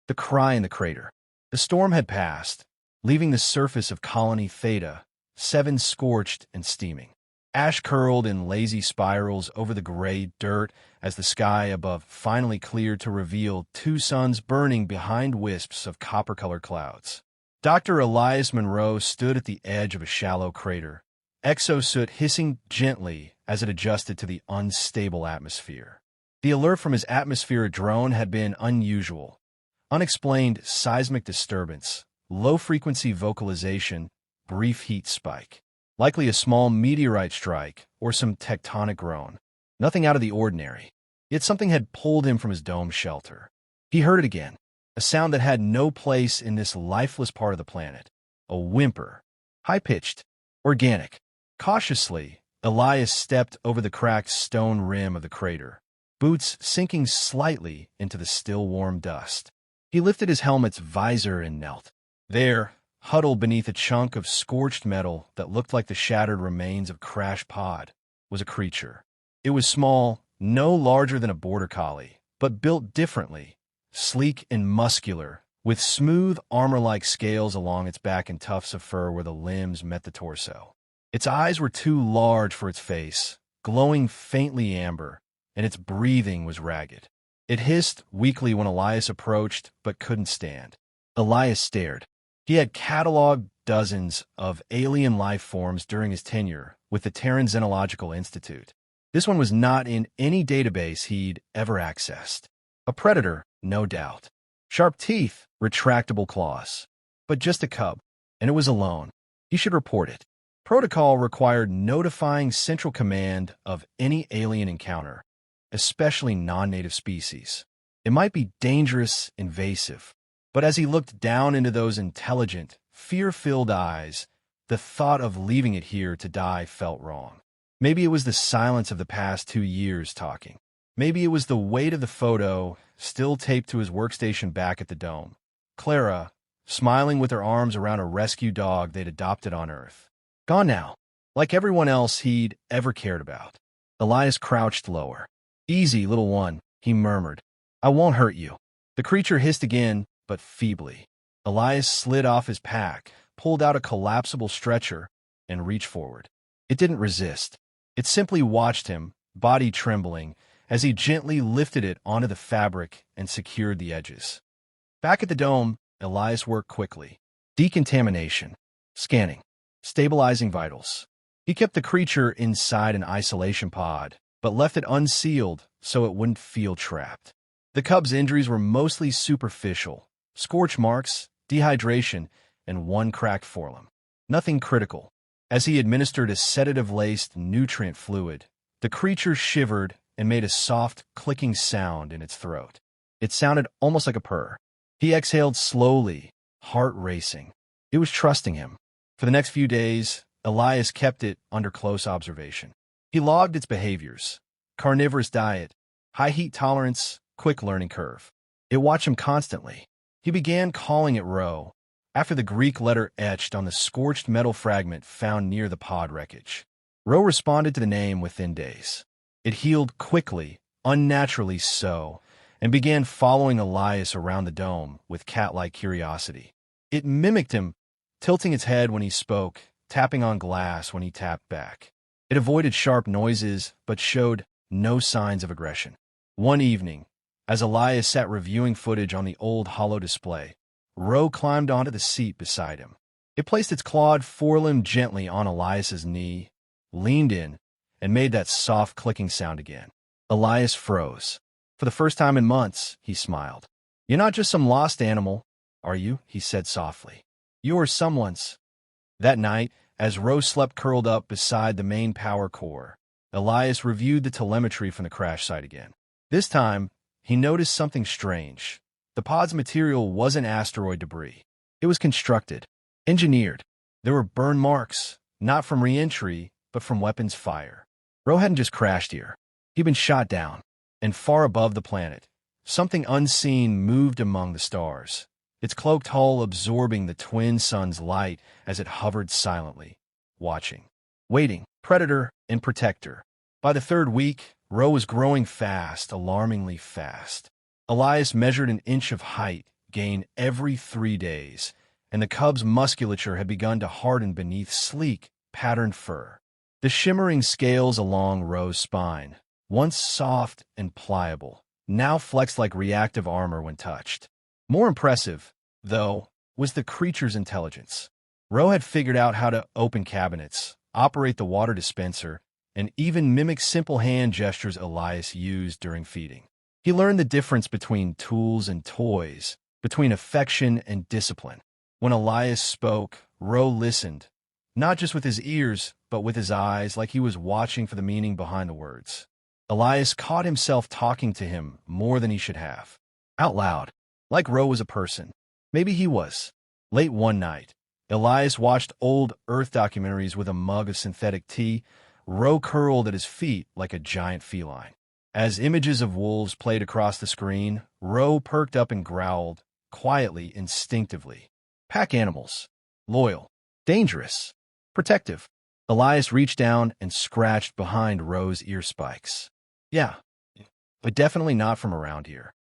The cry in the crater. The storm had passed, leaving the surface of Colony Theta 7 scorched and steaming. Ash curled in lazy spirals over the gray dirt as the sky above finally cleared to reveal two suns burning behind wisps of copper-colored clouds. Dr. Elias Monroe stood at the edge of a shallow crater, exosoot hissing gently as it adjusted to the unstable atmosphere. The alert from his atmospheric drone had been unusual. Unexplained seismic disturbance, low-frequency vocalization, brief heat spike. Likely a small meteorite strike or some tectonic groan. Nothing out of the ordinary. Yet something had pulled him from his dome shelter. He heard it again, a sound that had no place in this lifeless part of the planet. A whimper. High-pitched. Organic. Cautiously, Elias stepped over the cracked stone rim of the crater, boots sinking slightly into the still warm dust. He lifted his helmet's visor and knelt. There, huddled beneath a chunk of scorched metal that looked like the shattered remains of crashed pod, was a creature. It was small, no larger than a border collie, but built differently, sleek and muscular, with smooth armor-like scales along its back and tufts of fur where the limbs met the torso. Its eyes were too large for its face, glowing faintly amber, and its breathing was ragged. It hissed weakly when Elias approached, but couldn't stand. Elias stared. He had cataloged dozens of alien life forms during his tenure with the Terran Xenological Institute. This one was not in any database he'd ever accessed. A predator, no doubt. Sharp teeth, retractable claws. But just a cub, and it was alone. He should report it. Protocol required notifying Central Command of any alien encounter, especially non-native species. It might be dangerous, invasive. But as he looked down into those intelligent, fear-filled eyes, the thought of leaving it here to die felt wrong. Maybe it was the silence of the past 2 years talking. Maybe it was the weight of the photo still taped to his workstation back at the dome. Clara, smiling with her arms around a rescue dog they'd adopted on Earth. Gone now, like everyone else he'd ever cared about. Elias crouched lower. "Easy, little one," he murmured. "I won't hurt you." The creature hissed again, but feebly. Elias slid off his pack, pulled out a collapsible stretcher, and reached forward. It didn't resist. It simply watched him, body trembling, as he gently lifted it onto the fabric and secured the edges. Back at the dome, Elias worked quickly. Decontamination, scanning, stabilizing vitals. He kept the creature inside an isolation pod, but left it unsealed so it wouldn't feel trapped. The cub's injuries were mostly superficial. Scorch marks, dehydration, and one cracked forelimb. Nothing critical. As he administered a sedative-laced nutrient fluid, the creature shivered and made a soft, clicking sound in its throat. It sounded almost like a purr. He exhaled slowly, heart racing. It was trusting him. For the next few days, Elias kept it under close observation. He logged its behaviors. Carnivorous diet, high heat tolerance, quick learning curve. It watched him constantly. He began calling it Ro, after the Greek letter etched on the scorched metal fragment found near the pod wreckage. Ro responded to the name within days. It healed quickly, unnaturally so, and began following Elias around the dome with cat-like curiosity. It mimicked him, tilting its head when he spoke, tapping on glass when he tapped back. It avoided sharp noises, but showed no signs of aggression. One evening, as Elias sat reviewing footage on the old holo display, Ro climbed onto the seat beside him. It placed its clawed forelimb gently on Elias's knee, leaned in, and made that soft clicking sound again. Elias froze. For the first time in months, he smiled. "You're not just some lost animal, are you?" he said softly. "You're someone's." That night, as Ro slept curled up beside the main power core, Elias reviewed the telemetry from the crash site again. This time, he noticed something strange. The pod's material wasn't asteroid debris. It was constructed, engineered. There were burn marks, not from re-entry, but from weapons fire. Ro hadn't just crashed here. He'd been shot down, and far above the planet, something unseen moved among the stars, its cloaked hull absorbing the twin sun's light as it hovered silently, watching, waiting, predator and protector. By the third week, Ro was growing fast, alarmingly fast. Elias measured an inch of height, gain every 3 days, and the cub's musculature had begun to harden beneath sleek, patterned fur. The shimmering scales along Roe's spine, once soft and pliable, now flexed like reactive armor when touched. More impressive, though, was the creature's intelligence. Roe had figured out how to open cabinets, operate the water dispenser, and even mimic simple hand gestures Elias used during feeding. He learned the difference between tools and toys, between affection and discipline. When Elias spoke, Roe listened, not just with his ears, but with his eyes, like he was watching for the meaning behind the words. Elias caught himself talking to him more than he should have. Out loud, like Roe was a person. Maybe he was. Late one night, Elias watched old Earth documentaries with a mug of synthetic tea. Roe curled at his feet like a giant feline. As images of wolves played across the screen, Roe perked up and growled, quietly, instinctively. Pack animals. Loyal. Dangerous. Protective. Elias reached down and scratched behind Roe's ear spikes. Yeah, but definitely not from around here.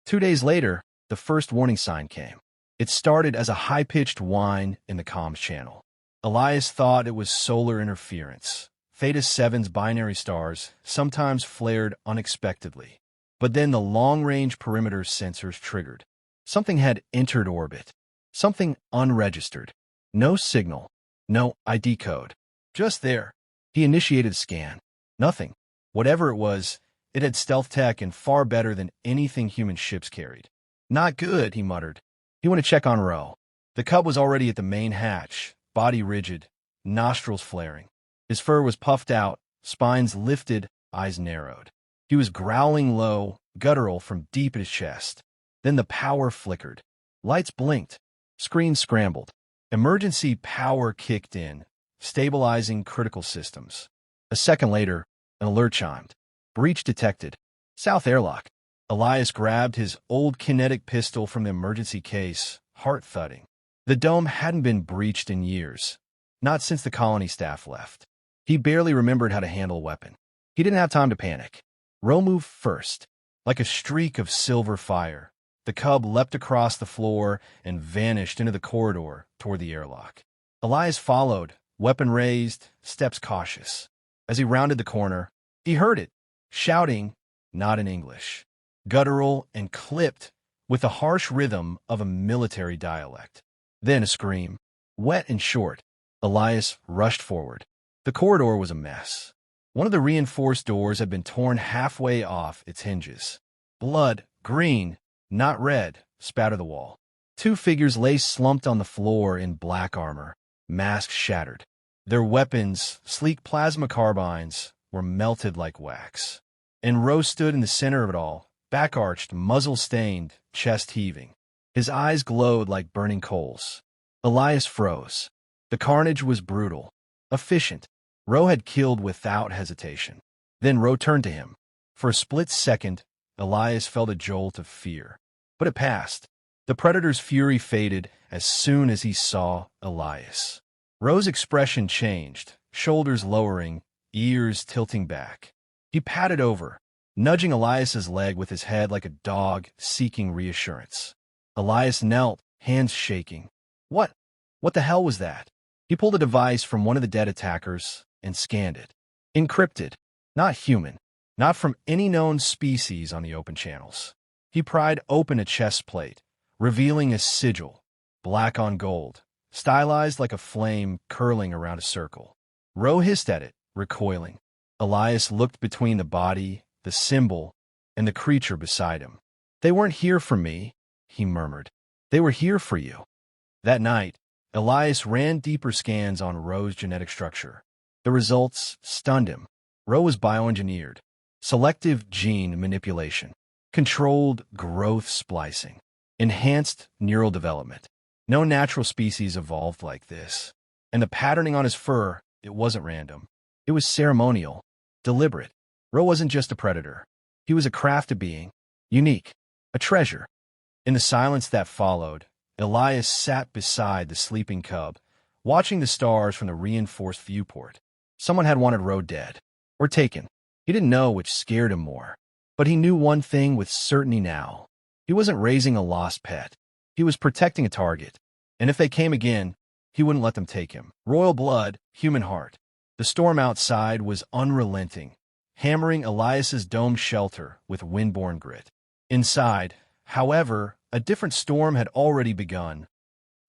2 days later, the first warning sign came. It started as a high-pitched whine in the comms channel. Elias thought it was solar interference. Theta 7's binary stars sometimes flared unexpectedly. But then the long-range perimeter sensors triggered. Something had entered orbit. Something unregistered. No signal. No ID code. Just there. He initiated a scan. Nothing. Whatever it was, it had stealth tech and far better than anything human ships carried. Not good, he muttered. He went to check on Roe. The cub was already at the main hatch, body rigid, nostrils flaring. His fur was puffed out, spines lifted, eyes narrowed. He was growling low, guttural from deep in his chest. Then the power flickered. Lights blinked. Screens scrambled. Emergency power kicked in, stabilizing critical systems. A second later, an alert chimed. Breach detected. South airlock. Elias grabbed his old kinetic pistol from the emergency case, heart thudding. The dome hadn't been breached in years. Not since the colony staff left. He barely remembered how to handle a weapon. He didn't have time to panic. Roe moved first. Like a streak of silver fire, the cub leapt across the floor and vanished into the corridor toward the airlock. Elias followed, weapon raised, steps cautious. As he rounded the corner, he heard it, shouting, not in English, guttural and clipped with the harsh rhythm of a military dialect. Then a scream, wet and short. Elias rushed forward. The corridor was a mess. One of the reinforced doors had been torn halfway off its hinges. Blood, green, not red, spattered the wall. 2 figures lay slumped on the floor in black armor, masks shattered. Their weapons, sleek plasma carbines, were melted like wax. And Roe stood in the center of it all, back-arched, muzzle-stained, chest heaving. His eyes glowed like burning coals. Elias froze. The carnage was brutal, efficient. Roe had killed without hesitation. Then Roe turned to him. For a split second, Elias felt a jolt of fear. But it passed. The predator's fury faded as soon as he saw Elias. Roe's expression changed, shoulders lowering, ears tilting back. He patted over, nudging Elias's leg with his head like a dog seeking reassurance. Elias knelt, hands shaking. What the hell was that? He pulled a device from one of the dead attackers and scanned it. Encrypted. Not human. Not from any known species on the open channels. He pried open a chest plate, revealing a sigil, black on gold, stylized like a flame curling around a circle. Roe hissed at it, recoiling. Elias looked between the body, the symbol, and the creature beside him. They weren't here for me, he murmured. They were here for you. That night, Elias ran deeper scans on Roe's genetic structure. The results stunned him. Roe was bioengineered. Selective gene manipulation. Controlled growth splicing. Enhanced neural development. No natural species evolved like this. And the patterning on his fur, it wasn't random. It was ceremonial. Deliberate. Roe wasn't just a predator. He was a crafted being. Unique. A treasure. In the silence that followed, Elias sat beside the sleeping cub, watching the stars from the reinforced viewport. Someone had wanted Roe dead. Or taken. He didn't know which scared him more. But he knew one thing with certainty now. He wasn't raising a lost pet. He was protecting a target, and if they came again, he wouldn't let them take him. Royal blood, human heart. The storm outside was unrelenting, hammering Elias's domed shelter with windborne grit. Inside, however, a different storm had already begun,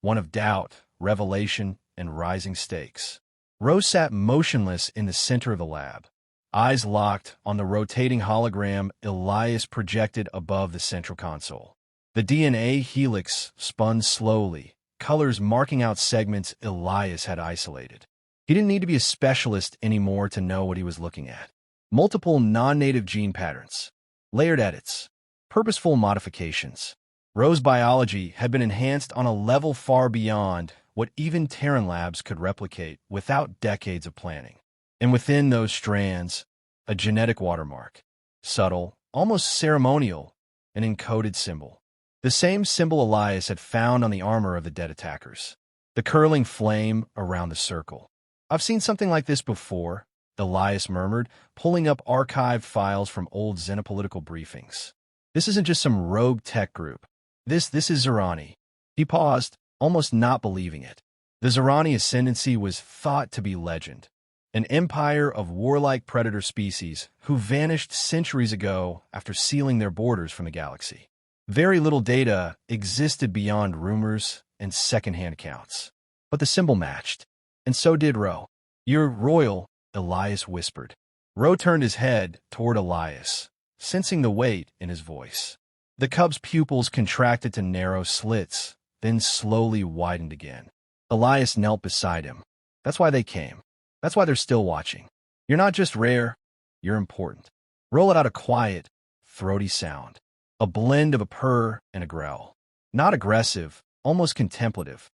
one of doubt, revelation, and rising stakes. Rose sat motionless in the center of the lab, eyes locked on the rotating hologram Elias projected above the central console. The DNA helix spun slowly, colors marking out segments Elias had isolated. He didn't need to be a specialist anymore to know what he was looking at. Multiple non-native gene patterns, layered edits, purposeful modifications. Rose biology had been enhanced on a level far beyond what even Terran labs could replicate without decades of planning. And within those strands, a genetic watermark, subtle, almost ceremonial, an encoded symbol. The same symbol Elias had found on the armor of the dead attackers. The curling flame around the circle. "I've seen something like this before," Elias murmured, pulling up archived files from old xenopolitical briefings. "This isn't just some rogue tech group. This is Zherani." He paused, almost not believing it. The Zherani ascendancy was thought to be legend, an empire of warlike predator species who vanished centuries ago after sealing their borders from the galaxy. Very little data existed beyond rumors and secondhand accounts. But the symbol matched, and so did Ro. "You're royal," Elias whispered. Ro turned his head toward Elias, sensing the weight in his voice. The cub's pupils contracted to narrow slits, then slowly widened again. Elias knelt beside him. "That's why they came. That's why they're still watching. You're not just rare, you're important." Ro let out a quiet, throaty sound, a blend of a purr and a growl. Not aggressive, almost contemplative.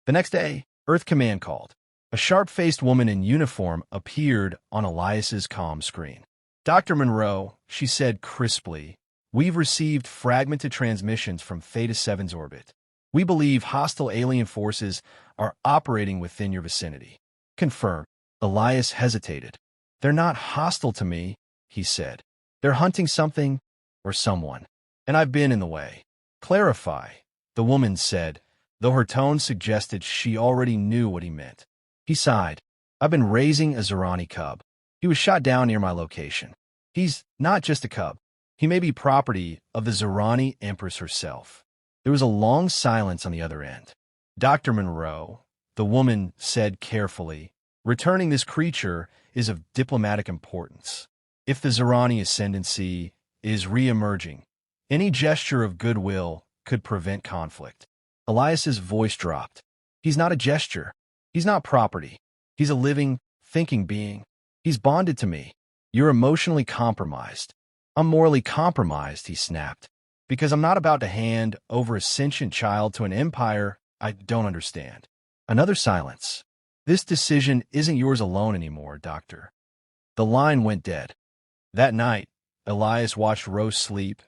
The next day, Earth Command called. A sharp-faced woman in uniform appeared on Elias's comm screen. "Dr. Monroe," she said crisply, "we've received fragmented transmissions from Theta 7's orbit. We believe hostile alien forces are operating within your vicinity." "Confirm." Elias hesitated. "They're not hostile to me," he said. "They're hunting something or someone, and I've been in the way." "Clarify," the woman said, though her tone suggested she already knew what he meant. He sighed. "I've been raising a Zherani cub. He was shot down near my location. He's not just a cub. He may be property of the Zherani Empress herself." There was a long silence on the other end. "Dr. Monroe," the woman said carefully, "returning this creature is of diplomatic importance. If the Zherani ascendancy is re-emerging, any gesture of goodwill could prevent conflict." Elias's voice dropped. "He's not a gesture. He's not property. He's a living, thinking being. He's bonded to me. You're emotionally compromised." "I'm morally compromised," he snapped, "because I'm not about to hand over a sentient child to an empire I don't understand." Another silence. "This decision isn't yours alone anymore, Doctor." The line went dead. That night, Elias watched Rose sleep,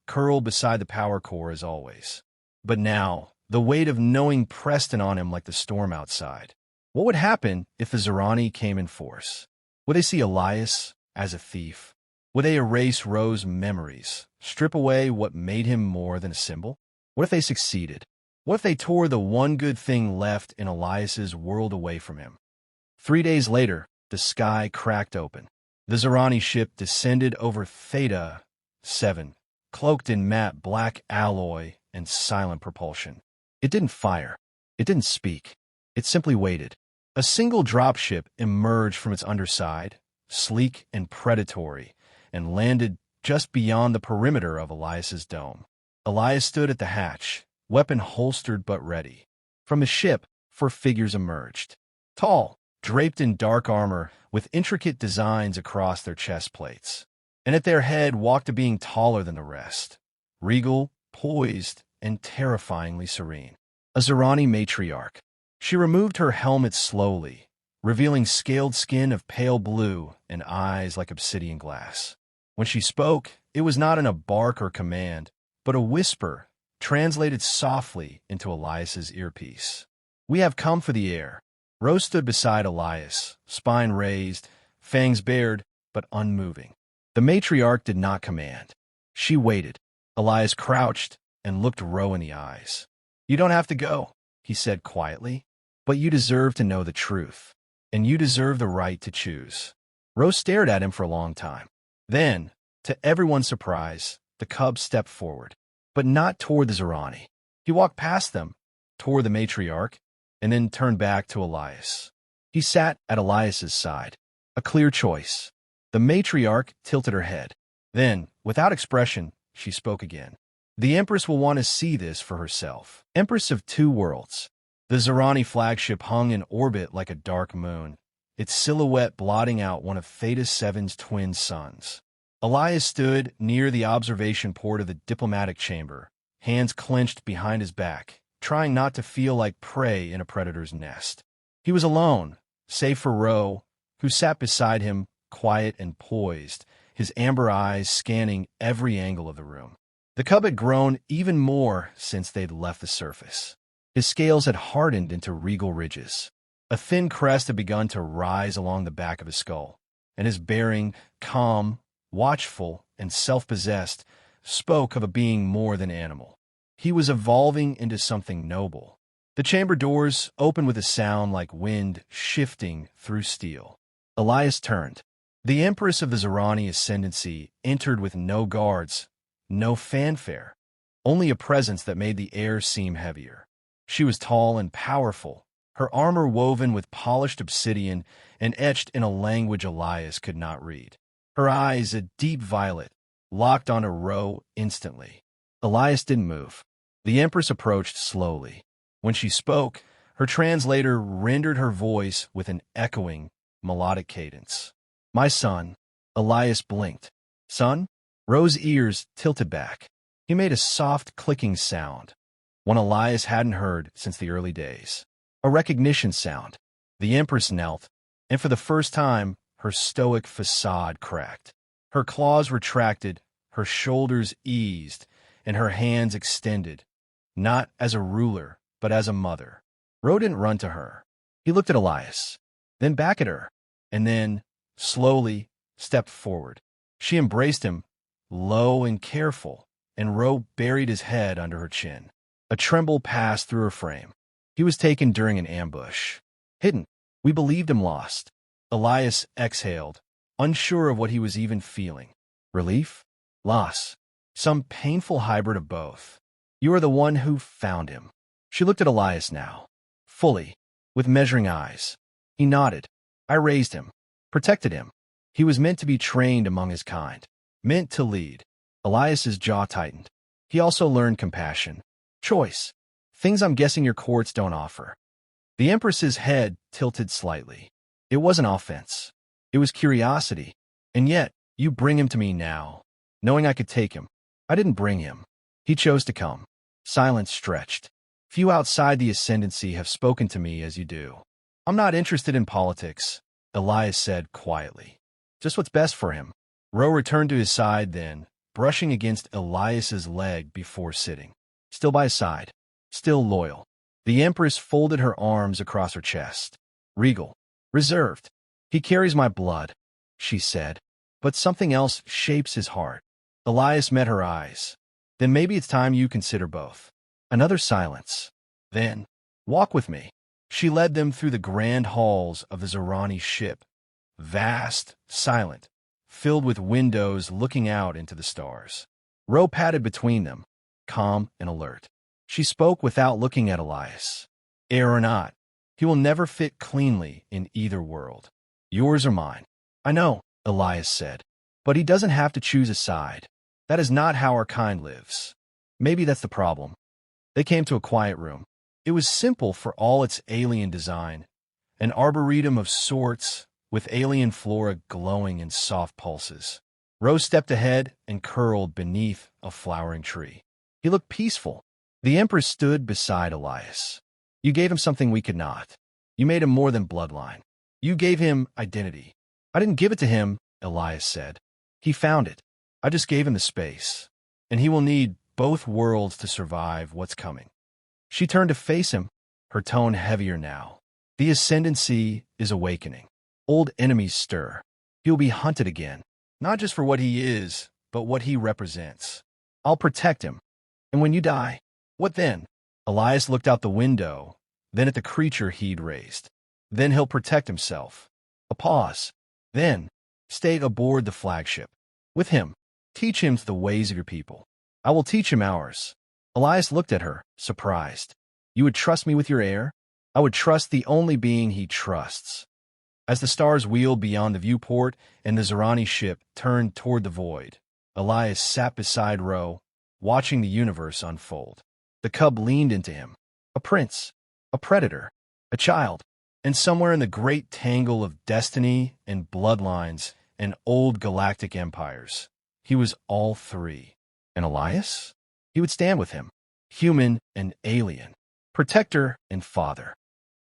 curled beside the power core as always. But now, the weight of knowing pressed in on him like the storm outside. What would happen if the Zherani came in force? Would they see Elias as a thief? Would they erase Rose's memories, strip away what made him more than a symbol? What if they succeeded? What if they tore the one good thing left in Elias's world away from him? 3 days later, the sky cracked open. The Zherani ship descended over Theta 7, cloaked in matte black alloy and silent propulsion. It didn't fire. It didn't speak. It simply waited. A single dropship emerged from its underside, sleek and predatory, and landed just beyond the perimeter of Elias's dome. Elias stood at the hatch, weapon holstered but ready. From the ship, 4 figures emerged. Tall, draped in dark armor with intricate designs across their chest plates. And at their head walked a being taller than the rest, regal, poised, and terrifyingly serene. A Zherani matriarch. She removed her helmet slowly, revealing scaled skin of pale blue and eyes like obsidian glass. When she spoke, it was not in a bark or command, but a whisper, translated softly into Elias's earpiece. "We have come for the Heir." Rose stood beside Elias, spine raised, fangs bared, but unmoving. The matriarch did not command. She waited. Elias crouched and looked Ro in the eyes. You don't have to go, he said quietly, but you deserve to know the truth, and you deserve the right to choose. Rose stared at him for a long time. Then, to everyone's surprise, the cub stepped forward, but not toward the Zherani. He walked past them, toward the matriarch, and then turned back to Elias. He sat at Elias's side. A clear choice. The matriarch tilted her head. Then, without expression, she spoke again. The Empress will want to see this for herself. Empress of two worlds. The Zherani flagship hung in orbit like a dark moon, its silhouette blotting out one of Theta 7's twin suns. Elias stood near the observation port of the diplomatic chamber, hands clenched behind his back, trying not to feel like prey in a predator's nest. He was alone, save for Ro, who sat beside him, quiet and poised, his amber eyes scanning every angle of the room. The cub had grown even more since they'd left the surface. His scales had hardened into regal ridges. A thin crest had begun to rise along the back of his skull, and his bearing, calm, watchful, and self-possessed, spoke of a being more than animal. He was evolving into something noble. The chamber doors opened with a sound like wind shifting through steel. Elias turned. The Empress of the Zherani ascendancy entered with no guards, no fanfare, only a presence that made the air seem heavier. She was tall and powerful, her armor woven with polished obsidian and etched in a language Elias could not read. Her eyes, a deep violet, locked on a Ro instantly. Elias didn't move. The Empress approached slowly. When she spoke, her translator rendered her voice with an echoing, melodic cadence. "My son." Elias blinked. "Son?" Ro's ears tilted back. He made a soft clicking sound, one Elias hadn't heard since the early days. A recognition sound. The Empress knelt, and for the first time, her stoic facade cracked. Her claws retracted, her shoulders eased, and her hands extended, not as a ruler, but as a mother. Ro didn't run to her. He looked at Elias, then back at her, and then, slowly, stepped forward. She embraced him, low and careful, and Ro buried his head under her chin. A tremble passed through her frame. He was taken during an ambush. Hidden. We believed him lost. Elias exhaled, unsure of what he was even feeling. Relief? Loss? Some painful hybrid of both. You are the one who found him. She looked at Elias now, fully, with measuring eyes. He nodded. I raised him, protected him. He was meant to be trained among his kind, meant to lead. Elias's jaw tightened. He also learned compassion. Choice. Things I'm guessing your courts don't offer. The Empress's head tilted slightly. It wasn't offense. It was curiosity. And yet, you bring him to me now, knowing I could take him. I didn't bring him. He chose to come. Silence stretched. Few outside the ascendancy have spoken to me as you do. I'm not interested in politics, Elias said quietly. Just what's best for him. Ro returned to his side then, brushing against Elias's leg before sitting. Still by his side. Still loyal. The Empress folded her arms across her chest. Regal. Reserved. He carries my blood, she said. But something else shapes his heart. Elias met her eyes. Then maybe it's time you consider both. Another silence. Then, walk with me. She led them through the grand halls of the Zherani ship. Vast, silent, filled with windows looking out into the stars. Ro padded between them, calm and alert. She spoke without looking at Elias. Heir or not, he will never fit cleanly in either world. Yours or mine. I know, Elias said. But he doesn't have to choose a side. That is not how our kind lives. Maybe that's the problem. They came to a quiet room. It was simple for all its alien design. An arboretum of sorts, with alien flora glowing in soft pulses. Rose stepped ahead and curled beneath a flowering tree. He looked peaceful. The Empress stood beside Elias. You gave him something we could not. You made him more than bloodline. You gave him identity. I didn't give it to him, Elias said. He found it. I just gave him the space. And he will need both worlds to survive what's coming. She turned to face him, her tone heavier now. The ascendancy is awakening. Old enemies stir. He'll be hunted again, not just for what he is, but what he represents. I'll protect him. And when you die, what then? Elias looked out the window, then at the creature he'd raised. Then he'll protect himself. A pause. Then, stay aboard the flagship. With him. Teach him the ways of your people. I will teach him ours. Elias looked at her, surprised. You would trust me with your heir? I would trust the only being he trusts. As the stars wheeled beyond the viewport and the Zherani ship turned toward the void, Elias sat beside Ro, watching the universe unfold. The cub leaned into him. A prince, a predator, a child, and somewhere in the great tangle of destiny and bloodlines and old galactic empires, he was all three. And Elias? He would stand with him, human and alien, protector and father.